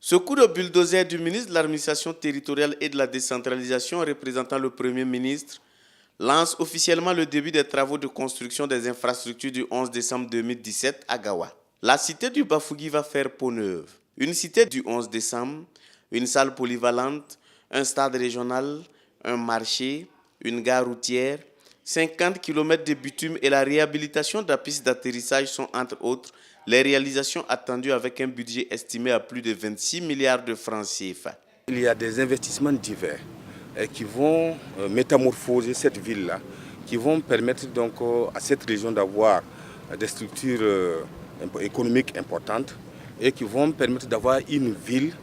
Ce coup de bulldozer du ministre de l'Administration territoriale et de la décentralisation représentant le Premier ministre lance officiellement le début des travaux de construction des infrastructures du 11 décembre 2017 à Gawa. La cité du Bafougui va faire peau neuve. Une cité du 11 décembre, une salle polyvalente, un stade régional, un marché, une gare routière, 50 km de bitume et la réhabilitation de la piste d'atterrissage sont entre autres les réalisations attendues avec un budget estimé à plus de 26 milliards de francs CFA. Il y a des investissements divers qui vont métamorphoser cette ville-là, qui vont permettre donc à cette région d'avoir des structures économiques importantes et qui vont permettre d'avoir une ville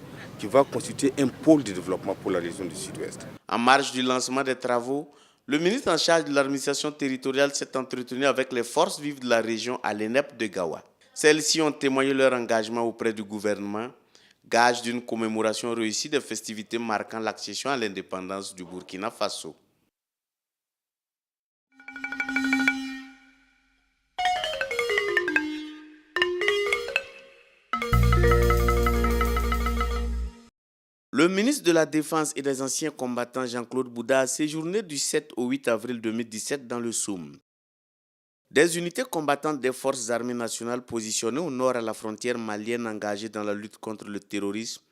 qui va constituer un pôle de développement pour la région du Sud-Ouest. En marge du lancement des travaux, le ministre en charge de l'administration territoriale s'est entretenu avec les forces vives de la région à l'ENEP de Gawa. Celles-ci ont témoigné leur engagement auprès du gouvernement, gage d'une commémoration réussie des festivités marquant l'accession à l'indépendance du Burkina Faso. Le ministre de la Défense et des Anciens Combattants Jean-Claude Bouda a séjourné du 7 au 8 avril 2017 dans le Soum. Des unités combattantes des forces armées nationales positionnées au nord à la frontière malienne engagées dans la lutte contre le terrorisme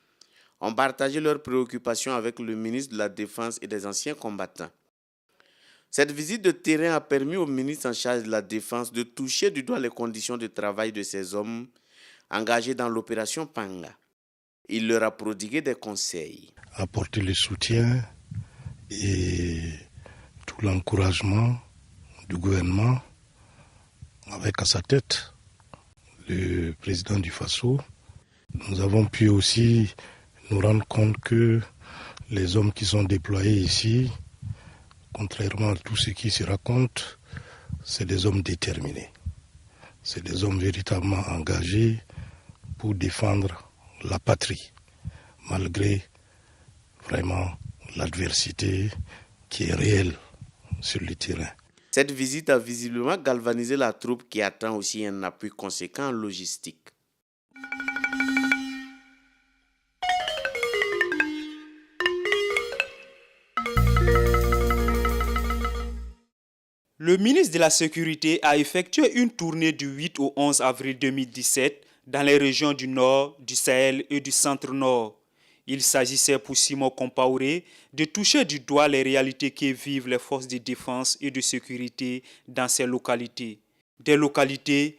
ont partagé leurs préoccupations avec le ministre de la Défense et des Anciens Combattants. Cette visite de terrain a permis au ministre en charge de la Défense de toucher du doigt les conditions de travail de ces hommes engagés dans l'opération Panga. Il leur a prodigué des conseils. Apporter le soutien et tout l'encouragement du gouvernement avec à sa tête le président du Faso. Nous avons pu aussi nous rendre compte que les hommes qui sont déployés ici, contrairement à tout ce qui se raconte, c'est des hommes déterminés. C'est des hommes véritablement engagés pour défendre la patrie, malgré vraiment l'adversité qui est réelle sur le terrain. Cette visite a visiblement galvanisé la troupe qui attend aussi un appui conséquent en logistique. Le ministre de la Sécurité a effectué une tournée du 8 au 11 avril 2017 dans les régions du Nord, du Sahel et du Centre-Nord. Il s'agissait pour Simon Compaoré de toucher du doigt les réalités que vivent les forces de défense et de sécurité dans ces localités. Des localités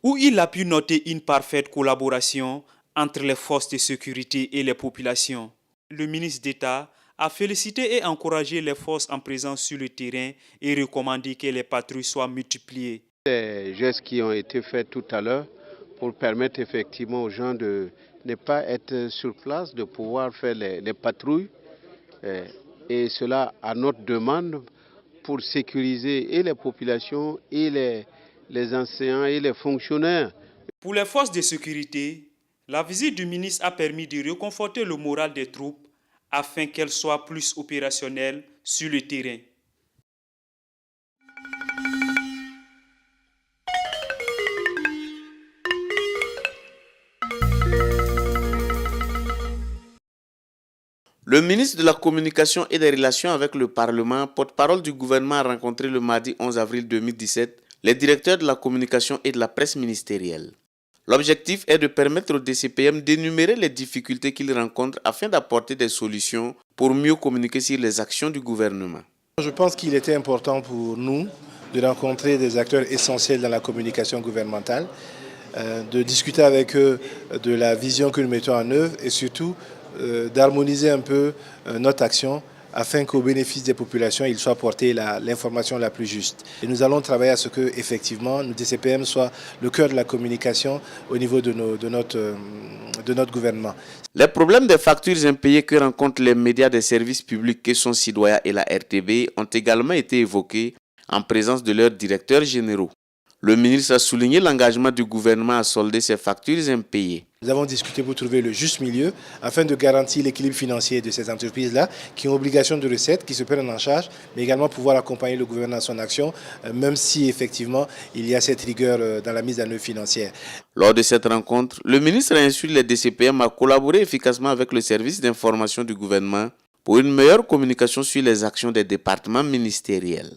où il a pu noter une parfaite collaboration entre les forces de sécurité et les populations. Le ministre d'État a félicité et encouragé les forces en présence sur le terrain et recommandé que les patrouilles soient multipliées. Les gestes qui ont été faits tout à l'heure pour permettre effectivement aux gens de ne pas être sur place, de pouvoir faire les patrouilles. Et cela à notre demande pour sécuriser et les populations et les enseignants et les fonctionnaires. Pour les forces de sécurité, la visite du ministre a permis de réconforter le moral des troupes afin qu'elles soient plus opérationnelles sur le terrain. Le ministre de la Communication et des Relations avec le Parlement, porte-parole du gouvernement, a rencontré le mardi 11 avril 2017 les directeurs de la communication et de la presse ministérielle. L'objectif est de permettre au DCPM d'énumérer les difficultés qu'il rencontre afin d'apporter des solutions pour mieux communiquer sur les actions du gouvernement. Je pense qu'il était important pour nous de rencontrer des acteurs essentiels dans la communication gouvernementale, de discuter avec eux de la vision que nous mettons en œuvre et surtout d'harmoniser un peu notre action afin qu'au bénéfice des populations, il soit porté l'information la plus juste. Et nous allons travailler à ce que, effectivement, nous DCPM soit le cœur de la communication au niveau de notre gouvernement. Les problèmes des factures impayées que rencontrent les médias des services publics que sont Citoya et la RTB ont également été évoqués en présence de leurs directeurs généraux. Le ministre a souligné l'engagement du gouvernement à solder ses factures impayées. Nous avons discuté pour trouver le juste milieu afin de garantir l'équilibre financier de ces entreprises-là qui ont obligation de recettes, qui se prennent en charge, mais également pouvoir accompagner le gouvernement dans son action, même si effectivement il y a cette rigueur dans la mise en œuvre financière. Lors de cette rencontre, le ministre a instruit les DCPM à collaborer efficacement avec le service d'information du gouvernement pour une meilleure communication sur les actions des départements ministériels.